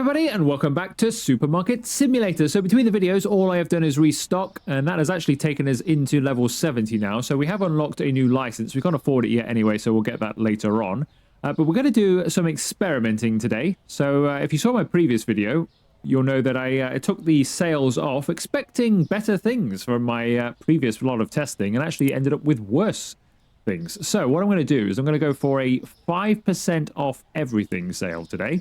everybody, and welcome back to Supermarket Simulator. So between the videos, all I have done is restock, and that has actually taken us into level 70 now. So we have unlocked a new license. We can't afford it yet anyway, so we'll get that later on. But we're going to do some experimenting today. So if you saw my previous video, you'll know that I took the sales off, expecting better things from my previous lot of testing, and actually ended up with worse things. So what I'm going to do is I'm going to go for a 5% off everything sale today.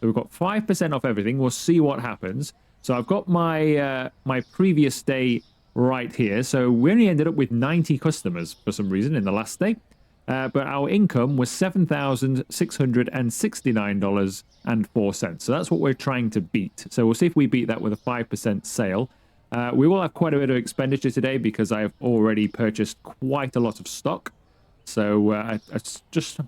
So we've got 5% off everything. We'll see what happens. So I've got my my previous day right here. So we only ended up with 90 customers for some reason in the last day. But our income was $7,669.04. So that's what we're trying to beat. So we'll see if we beat that with a 5% sale. We will have quite a bit of expenditure today because I have already purchased quite a lot of stock. So I'm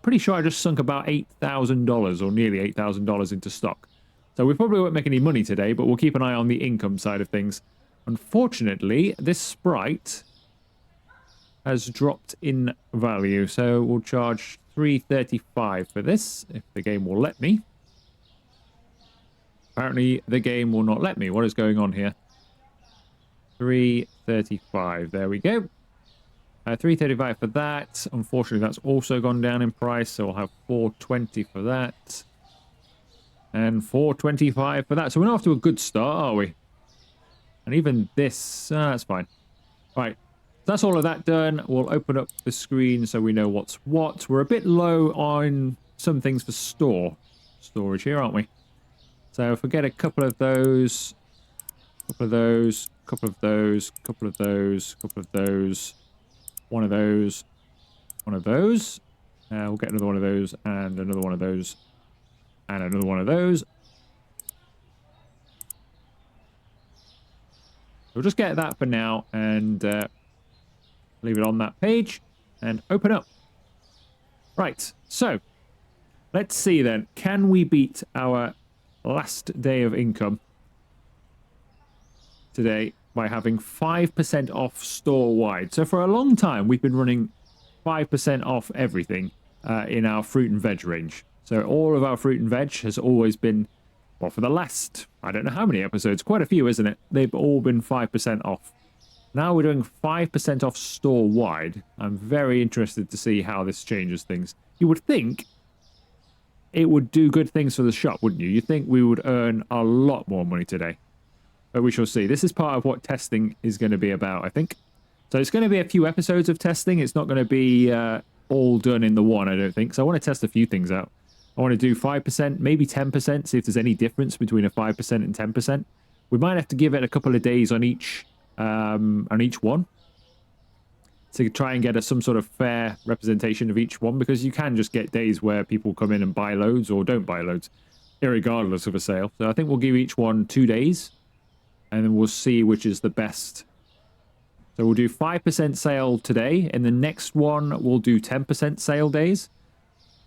pretty sure I just sunk about $8,000 or nearly $8,000 into stock. So we probably won't make any money today, but we'll keep an eye on the income side of things. Unfortunately, this Sprite has dropped in value, so we'll charge $3.35 for this if the game will let me. Apparently, the game will not let me. What is going on here? $3.35. There we go. $3.35 for that. Unfortunately, that's also gone down in price, so we'll have $4.20 for that. And $4.25 for that. So we're not off to a good start, are we? And even this, that's fine. All right, that's all of that done. We'll open up the screen so we know what's what. We're a bit low on some things for storage here, aren't we? So if we get a couple of those, couple of those, couple of those, couple of those, couple of those, one of those, one of those. We'll get another one of those, and another one of those, and another one of those. We'll just get that for now, and leave it on that page, and open up. Right, so, let's see then. Can we beat our last day of income today by having 5% off store-wide? So for a long time, we've been running 5% off everything in our fruit and veg range. So all of our fruit and veg has always been, well, for the last, I don't know how many episodes, quite a few, isn't it? They've all been 5% off. Now we're doing 5% off store-wide. I'm very interested to see how this changes things. You would think it would do good things for the shop, wouldn't you? You'd think we would earn a lot more money today. But we shall see. This is part of what testing is going to be about, I think. So it's going to be a few episodes of testing. It's not going to be all done in the one, I don't think. So I want to test a few things out. I want to do 5%, maybe 10%, see if there's any difference between a 5% and 10%. We might have to give it a couple of days on each one to try and get some sort of fair representation of each one, because you can just get days where people come in and buy loads or don't buy loads, irregardless of a sale. So I think we'll give each one 2 days. And then we'll see which is the best. So we'll do 5% sale today. In the next one, we'll do 10% sale days.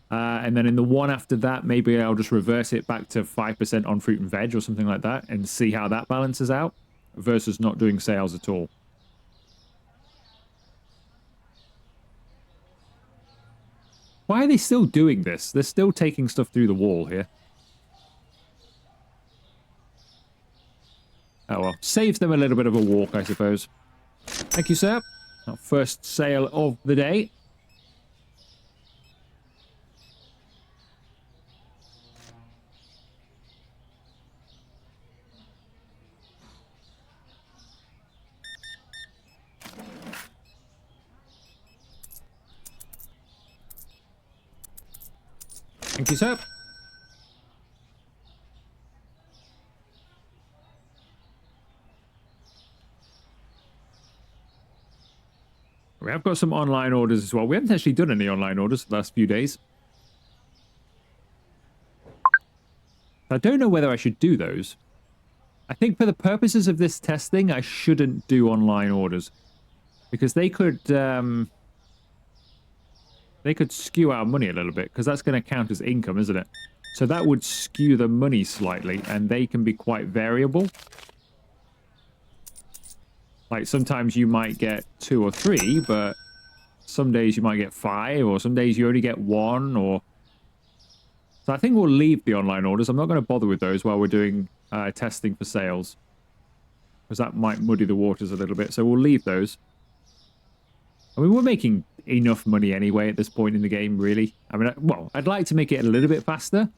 And then in the one after that, maybe I'll just reverse it back to 5% on fruit and veg or something like that and see how that balances out versus not doing sales at all. Why are they still doing this? They're still taking stuff through the wall here. Oh well, saves them a little bit of a walk, I suppose. Thank you, sir. Our first sale of the day. Thank you, sir. We have got some online orders as well. We haven't actually done any online orders the last few days. I don't know whether I should do those. I think for the purposes of this testing, I shouldn't do online orders. Because they could skew our money a little bit, because that's going to count as income, isn't it? So that would skew the money slightly, and they can be quite variable. Like, sometimes you might get 2 or 3, but some days you might get 5, or some days you only get 1, or So I think we'll leave the online orders. I'm not going to bother with those while we're doing testing for sales, because that might muddy the waters a little bit. So we'll leave those. I mean, we're making enough money anyway at this point in the game, really. I mean, well, I'd like to make it a little bit faster,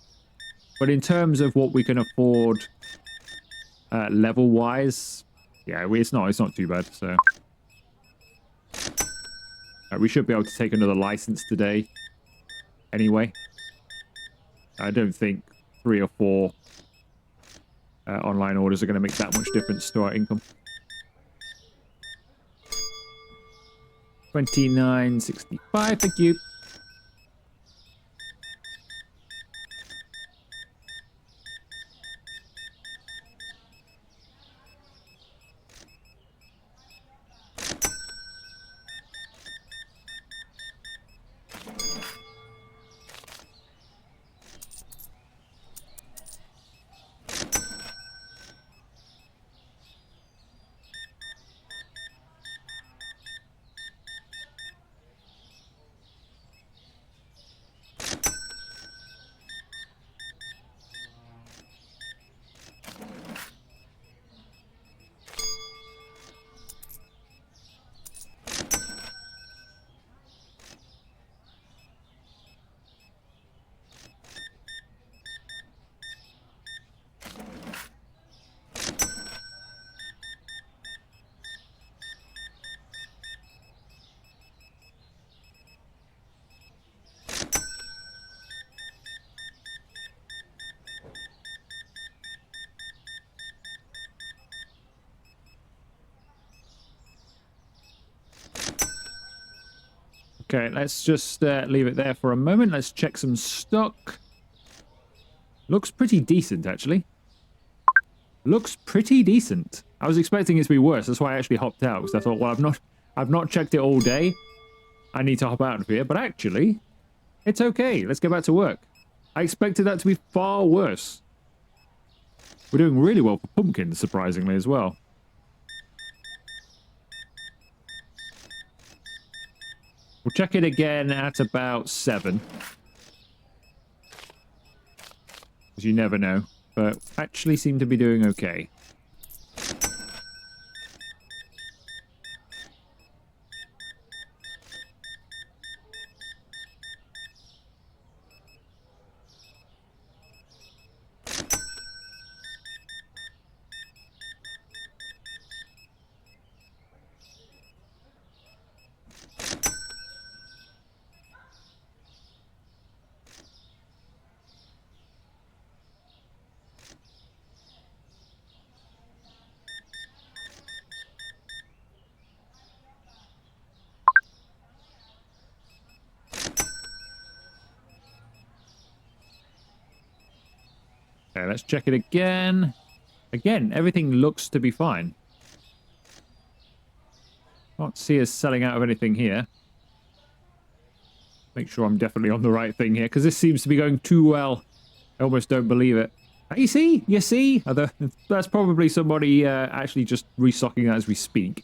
but in terms of what we can afford level-wise, yeah, it's not too bad. So we should be able to take another license today anyway. I don't think 3 or 4 online orders are going to make that much difference to our income. 29.65, thank you. Okay, let's just leave it there for a moment. Let's check some stock. Looks pretty decent, actually. Looks pretty decent. I was expecting it to be worse. That's why I actually hopped out, because I thought, well, I've not checked it all day. I need to hop out of here. But actually, it's okay. Let's get back to work. I expected that to be far worse. We're doing really well for pumpkins, surprisingly, as well. We'll check it again at about 7. Because you never know. But actually seem to be doing okay. Okay, let's check it again. Again, everything looks to be fine. Can't see us selling out of anything here. Make sure I'm definitely on the right thing here, because this seems to be going too well. I almost don't believe it. You see? You see? That's probably somebody actually just restocking as we speak.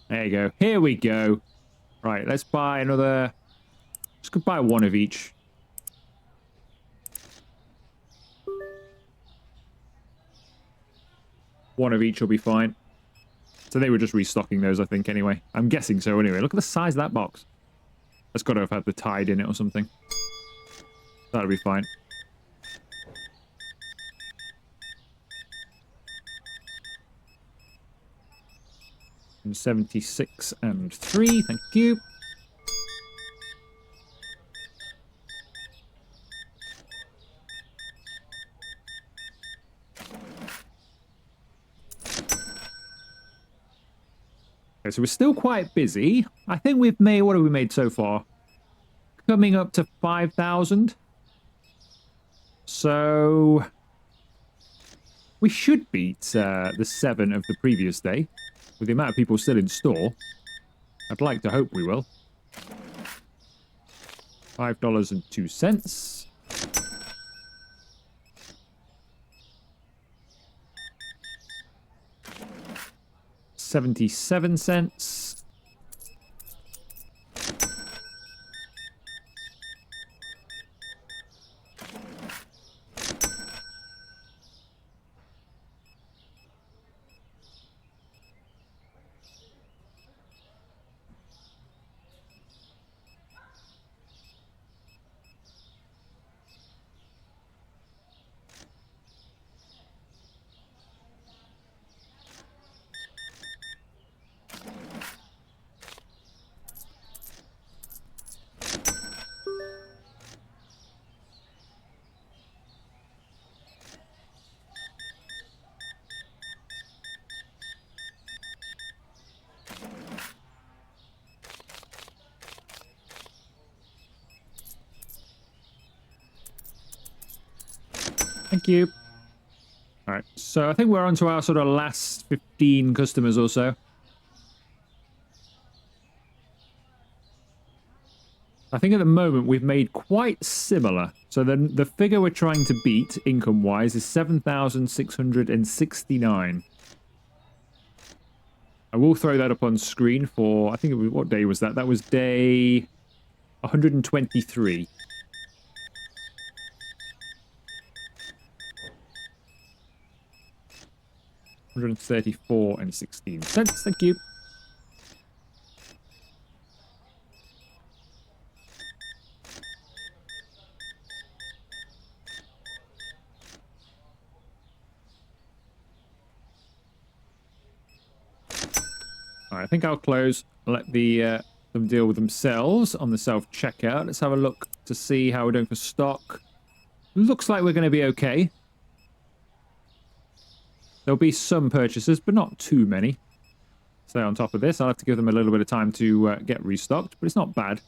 There you go. Here we go. Right, let's buy another... Let's go buy 1 of each. One of each will be fine. So they were just restocking those, I think, anyway. I'm guessing so, anyway. Look at the size of that box. That's got to have had the Tide in it or something. That'll be fine. And 76 and 3, thank you. Okay, so we're still quite busy. I think we've made, what have we made so far? Coming up to 5,000. So we should beat the 7 of the previous day with the amount of people still in store. I'd like to hope we will. $5.02. 77 cents. Thank you. All right, so I think we're on to our sort of last 15 customers or so. I think at the moment we've made quite similar. So then the figure we're trying to beat income-wise is 7,669. I will throw that up on screen for, I think it was, what day was that? That was day 123. $134.16. Thank you. All right, I think I'll close. Let them deal with themselves on the self-checkout. Let's have a look to see how we're doing for stock. Looks like we're going to be okay. There'll be some purchases, but not too many. Stay on top of this. I'll have to give them a little bit of time to get restocked, but it's not bad.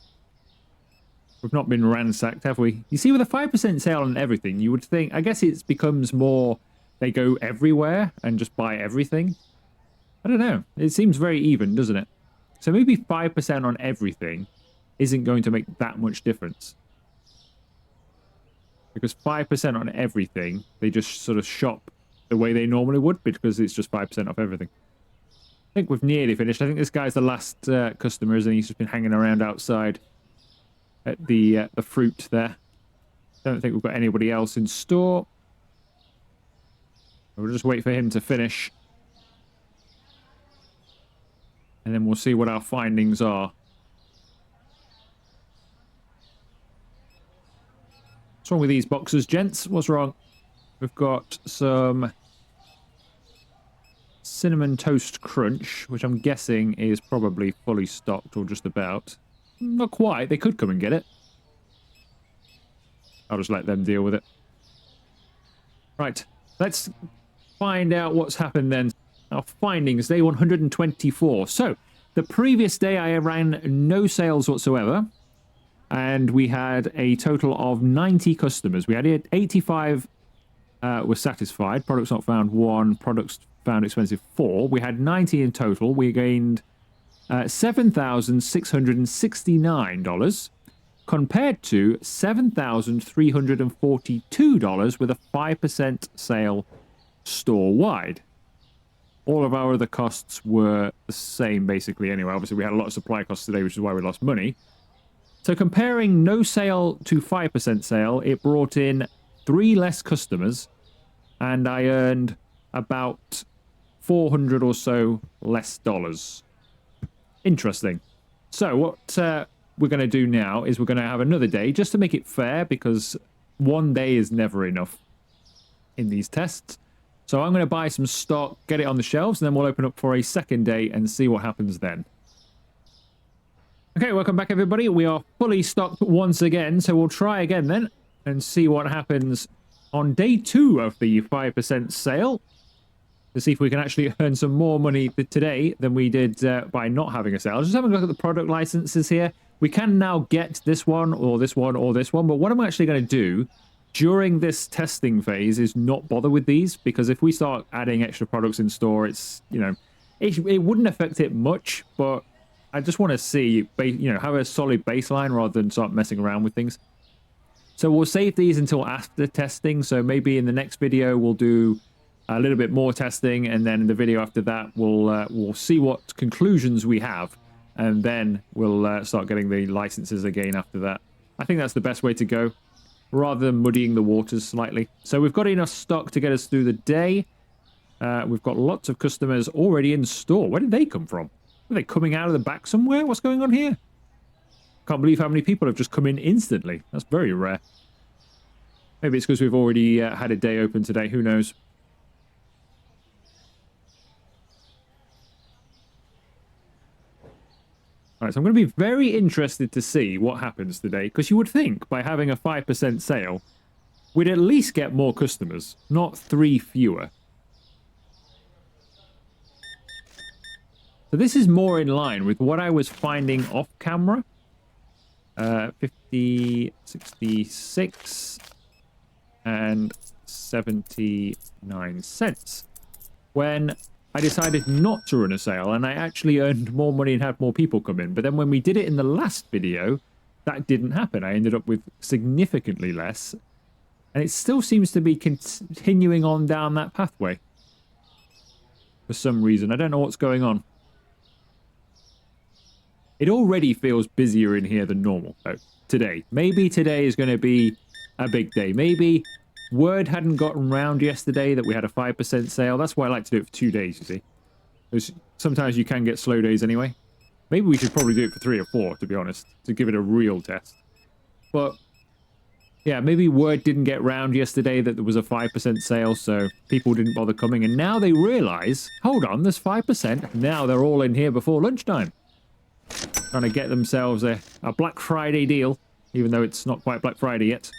We've not been ransacked, have we? You see, with a 5% sale on everything, you would think, I guess it becomes more, they go everywhere and just buy everything. I don't know. It seems very even, doesn't it? So maybe 5% on everything isn't going to make that much difference. Because 5% on everything, they just sort of shop the way they normally would, because it's just 5% off everything. I think we've nearly finished. I think this guy's the last customer, and he's just been hanging around outside at the fruit there. Don't think we've got anybody else in store. We'll just wait for him to finish. And then we'll see what our findings are. What's wrong with these boxes, gents? What's wrong? We've got some Cinnamon Toast Crunch, which I'm guessing is probably fully stocked or just about. Not quite. They could come and get it. I'll just let them deal with it. Right. Let's find out what's happened then. Our findings, day 124. So, the previous day I ran no sales whatsoever. And we had a total of 90 customers. We had 85 were satisfied. Products not found 1. Products found expensive 4. We had 90 in total. We gained $7,669 compared to $7,342 with a 5% sale store-wide. All of our other costs were the same, basically, anyway. Obviously, we had a lot of supply costs today, which is why we lost money. So comparing no sale to 5% sale, it brought in 3 less customers, and I earned about 400 or so less dollars. Interesting. So what we're going to do now is we're going to have another day just to make it fair, because one day is never enough in these tests. So I'm going to buy some stock, get it on the shelves, and then we'll open up for a second day and see what happens then. Okay, welcome back, everybody. We are fully stocked once again, so we'll try again then and see what happens on day 2 of the 5% sale to see if we can actually earn some more money today than we did by not having a sale. Just having a look at the product licenses here. We can now get this one or this one or this one, but what I'm actually going to do during this testing phase is not bother with these, because if we start adding extra products in store, it's, you know, it wouldn't affect it much, but I just want to see, you know, have a solid baseline rather than start messing around with things. So we'll save these until after testing. So maybe in the next video we'll do a little bit more testing, and then in the video after that we'll see what conclusions we have, and then we'll start getting the licenses again after that. I think that's the best way to go, rather than muddying the waters slightly. So we've got enough stock to get us through the day. We've got lots of customers already in store. Where did they come from? Are they coming out of the back somewhere? What's going on here? Can't believe how many people have just come in instantly. That's very rare. Maybe it's because we've already had a day open today. Who knows? All right, so I'm going to be very interested to see what happens today, because you would think by having a 5% sale, we'd at least get more customers, not 3 fewer. So this is more in line with what I was finding off camera. 50, 66, and 79 cents. When I decided not to run a sale, and I actually earned more money and had more people come in. But then when we did it in the last video, that didn't happen. I ended up with significantly less, and it still seems to be continuing on down that pathway for some reason. I don't know what's going on. It already feels busier in here than normal, though, today. Maybe today is going to be a big day. Maybe word hadn't gotten round yesterday that we had a 5% sale. That's why I like to do it for 2 days, you see. Because sometimes you can get slow days anyway. Maybe we should probably do it for 3 or 4, to be honest, to give it a real test. But, yeah, maybe word didn't get round yesterday that there was a 5% sale, so people didn't bother coming. And now they realise, hold on, there's 5%. Now they're all in here before lunchtime. Trying to get themselves a Black Friday deal, even though it's not quite Black Friday yet.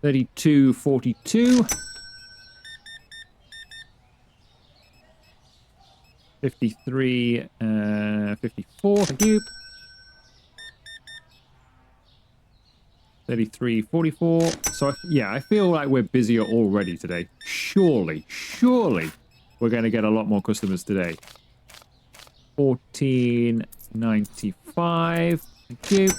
$32.42. 53.54. Thank you. 33.44. So yeah, I feel like we're busier already today. Surely we're going to get a lot more customers today. 14.95. Thank you.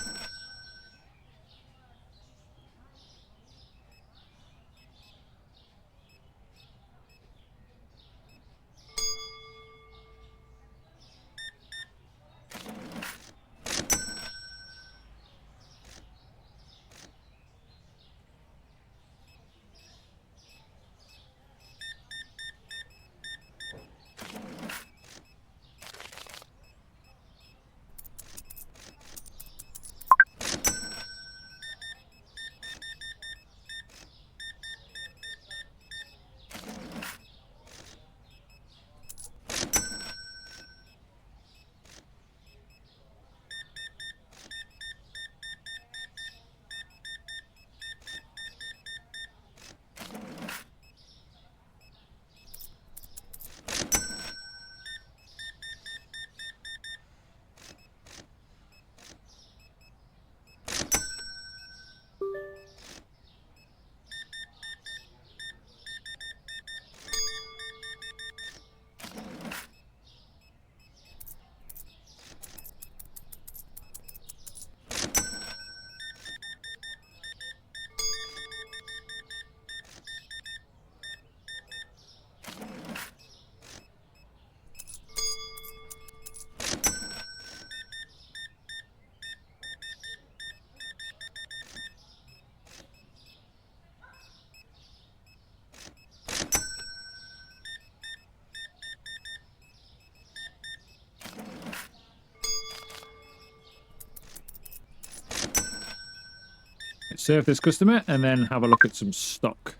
Serve this customer and then have a look at some stock.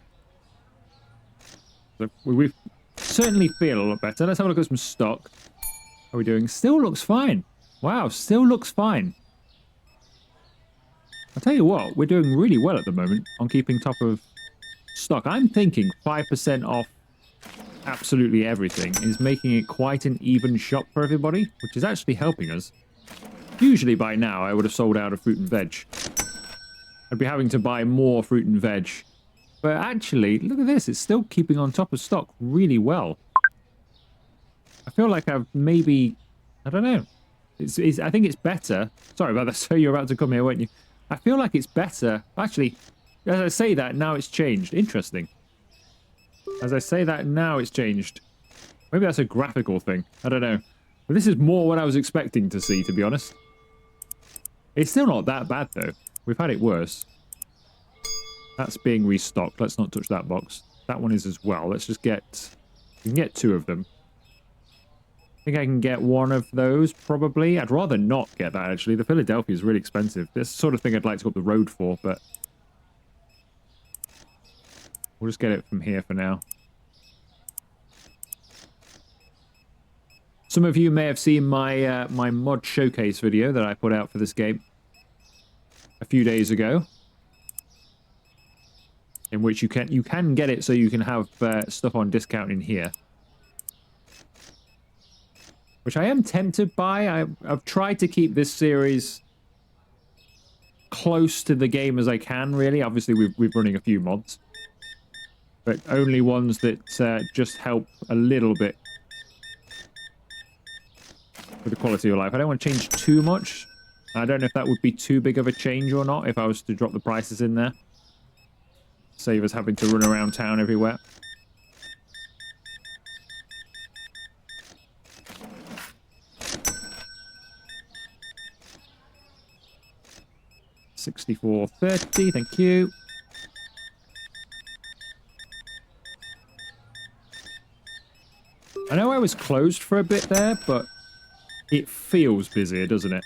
So we certainly feel a lot better. Let's have a look at some stock. How are we doing? Still looks fine. Wow, still looks fine. I'll tell you what, we're doing really well at the moment on keeping top of stock. I'm thinking 5% off absolutely everything is making it quite an even shop for everybody, which is actually helping us. Usually by now I would have sold out of fruit and veg. I'd be having to buy more fruit and veg. But actually, look at this. It's still keeping on top of stock really well. I feel like I've maybe... I don't know. I think it's better. Sorry about that. So you're about to come here, weren't you? I feel like it's better. Actually, as I say that, now it's changed. Interesting. As I say that, now it's changed. Maybe that's a graphical thing. I don't know. But this is more what I was expecting to see, to be honest. It's still not that bad, though. We've had it worse. That's being restocked. Let's not touch that box. That one is as well. Let's just get... We can get 2 of them. I think I can get 1 of those, probably. I'd rather not get that, actually. The Philadelphia is really expensive. That's the sort of thing I'd like to go up the road for, but... We'll just get it from here for now. Some of you may have seen my my mod showcase video that I put out for this game a few days ago, in which you can get it so you can have stuff on discount in here, which I am tempted by. I've tried to keep this series close to the game as I can, really. Obviously, we're running a few mods, but only ones that just help a little bit with the quality of life. I don't want to change too much. I don't know if that would be too big of a change or not if I was to drop the prices in there. Save us having to run around town everywhere. $64.30, thank you. I know I was closed for a bit there, but it feels busier, doesn't it?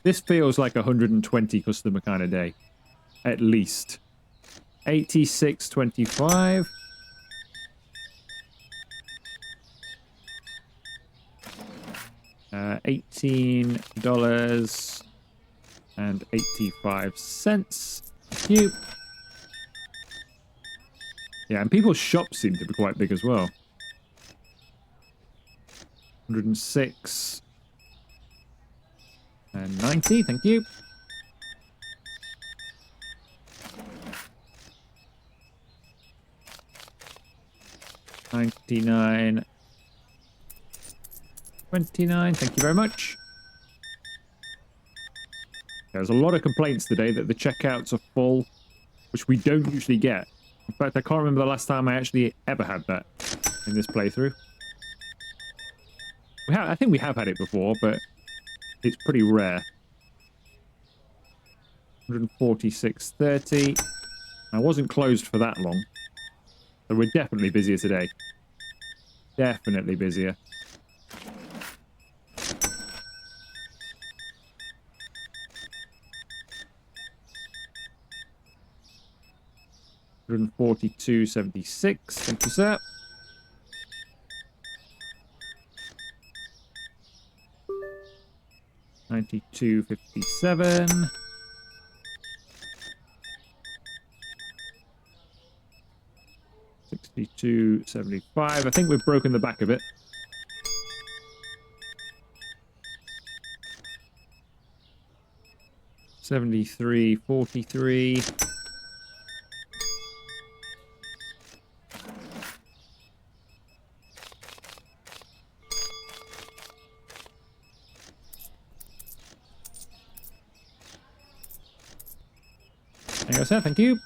This feels like a 120 customer kind of day, at least. 86.25. $18.85. Thank you. Yeah, and people's shops seem to be quite big as well. 106. And 90, thank you. $99.29, thank you very much. There's a lot of complaints today that the checkouts are full, which we don't usually get. In fact, I can't remember the last time I actually ever had that in this playthrough. I think we have had it before, but it's pretty rare. 146.30. I wasn't closed for that long. So we're definitely busier today. Definitely busier. $142.76. Thank you, sir. $92.57. $62.75. I think we've broken the back of it. $73.43. There you go, sir. Thank you.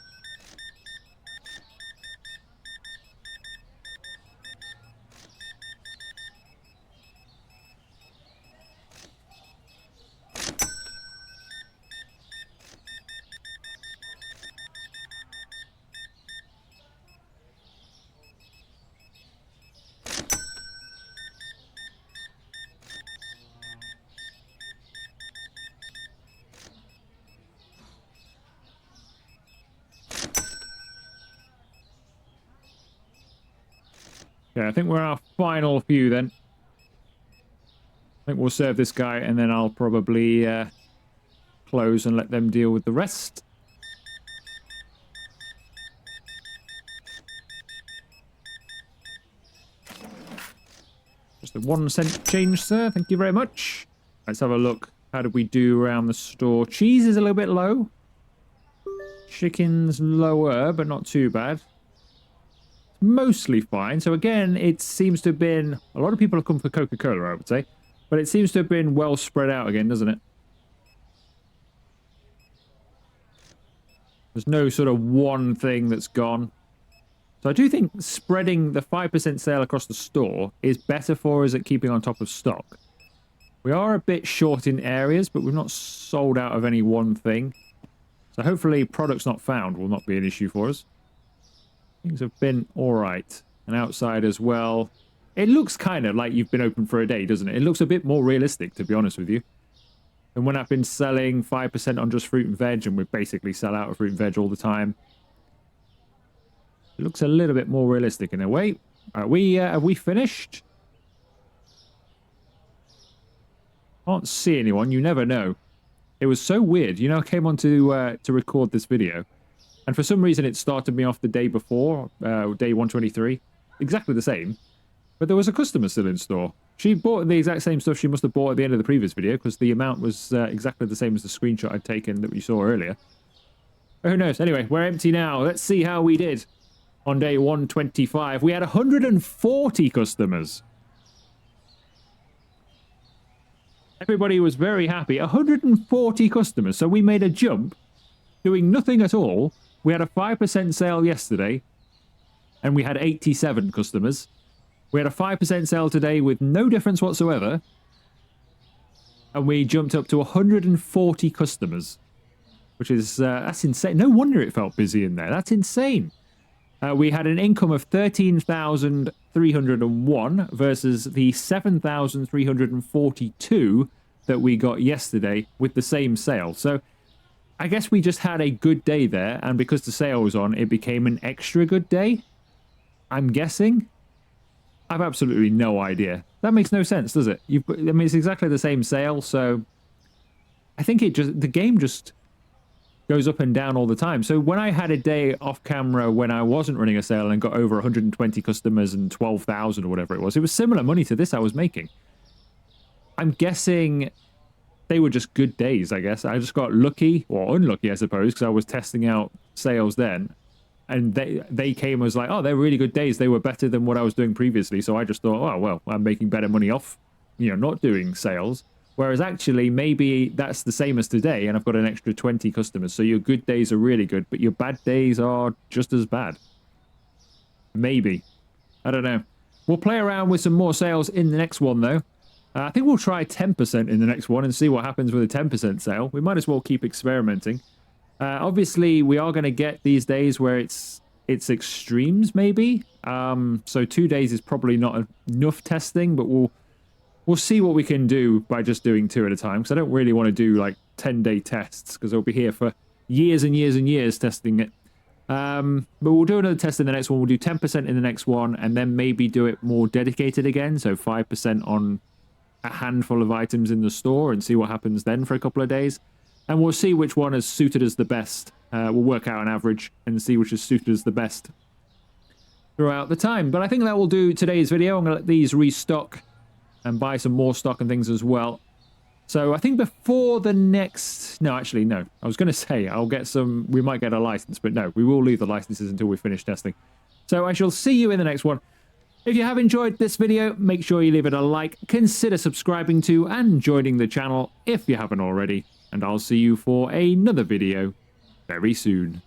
Okay, I think we're our final few then. I think we'll serve this guy and then I'll probably close and let them deal with the rest. Just a 1 cent change, sir. Thank you very much. Let's have a look. How did we do around the store? Cheese is a little bit low. Chicken's lower, but not too bad. Mostly fine. So again, it seems to have been... A lot of people have come for Coca-Cola, I would say. But it seems to have been well spread out again, doesn't it? There's no sort of one thing that's gone. So I do think spreading the 5% sale across the store is better for us at keeping on top of stock. We are a bit short in areas, but we've not sold out of any one thing. So hopefully products not found will not be an issue for us. Things have been alright. And outside as well. It looks kind of like you've been open for a day, doesn't it? It looks a bit more realistic, to be honest with you. And when I've been selling 5% on just fruit and veg, and we basically sell out of fruit and veg all the time, it looks a little bit more realistic in a way. Have we finished? Can't see anyone. You never know. It was so weird. You know, I came on to record this video. And for some reason, it started me off the day before, day 123. Exactly the same. But there was a customer still in store. She bought the exact same stuff she must have bought at the end of the previous video, because the amount was exactly the same as the screenshot I'd taken that we saw earlier. But who knows? Anyway, we're empty now. Let's see how we did on day 125. We had 140 customers. Everybody was very happy. 140 customers. So we made a jump, doing nothing at all. We had a 5% sale yesterday, and we had 87 customers. We had a 5% sale today with no difference whatsoever, and we jumped up to 140 customers, which is, that's insane. No wonder it felt busy in there. That's insane. We had an income of 13,301 versus the 7,342 that we got yesterday with the same sale. So I guess we just had a good day there, and because the sale was on, it became an extra good day, I'm guessing. I've absolutely no idea. That makes no sense, does it? I mean, it's exactly the same sale, so I think the game just goes up and down all the time. So when I had a day off camera when I wasn't running a sale and got over 120 customers and 12,000 or whatever it was similar money to this I was making. I'm guessing they were just good days, I guess. I just got lucky, or unlucky, I suppose, because I was testing out sales then. And they came as like, oh, they're really good days. They were better than what I was doing previously. So I just thought, oh, well, I'm making better money off, not doing sales. Whereas actually, maybe that's the same as today, and I've got an extra 20 customers. So your good days are really good, but your bad days are just as bad. Maybe. I don't know. We'll play around with some more sales in the next one, though. I think we'll try 10% in the next one and see what happens with a 10% sale. We might as well keep experimenting. Obviously, we are going to get these days where it's extremes, maybe. So 2 days is probably not enough testing, but we'll see what we can do by just doing 2 at a time. Because I don't really want to do like 10-day tests, because I'll be here for years and years and years testing it. But we'll do another test in the next one. We'll do 10% in the next one, and then maybe do it more dedicated again. So 5% on a handful of items in the store, and see what happens then for a couple of days. And we'll see which one has suited us the best. We'll work out an average and see which has suited us the best throughout the time. But I think that will do today's video. I'm going to let these restock and buy some more stock and things as well. So I think before the next... No, actually, no. I was going to say I'll get some... We might get a license, but no. We will leave the licenses until we finish testing. So I shall see you in the next one. If you have enjoyed this video, make sure you leave it a like, consider subscribing to and joining the channel if you haven't already, and I'll see you for another video very soon.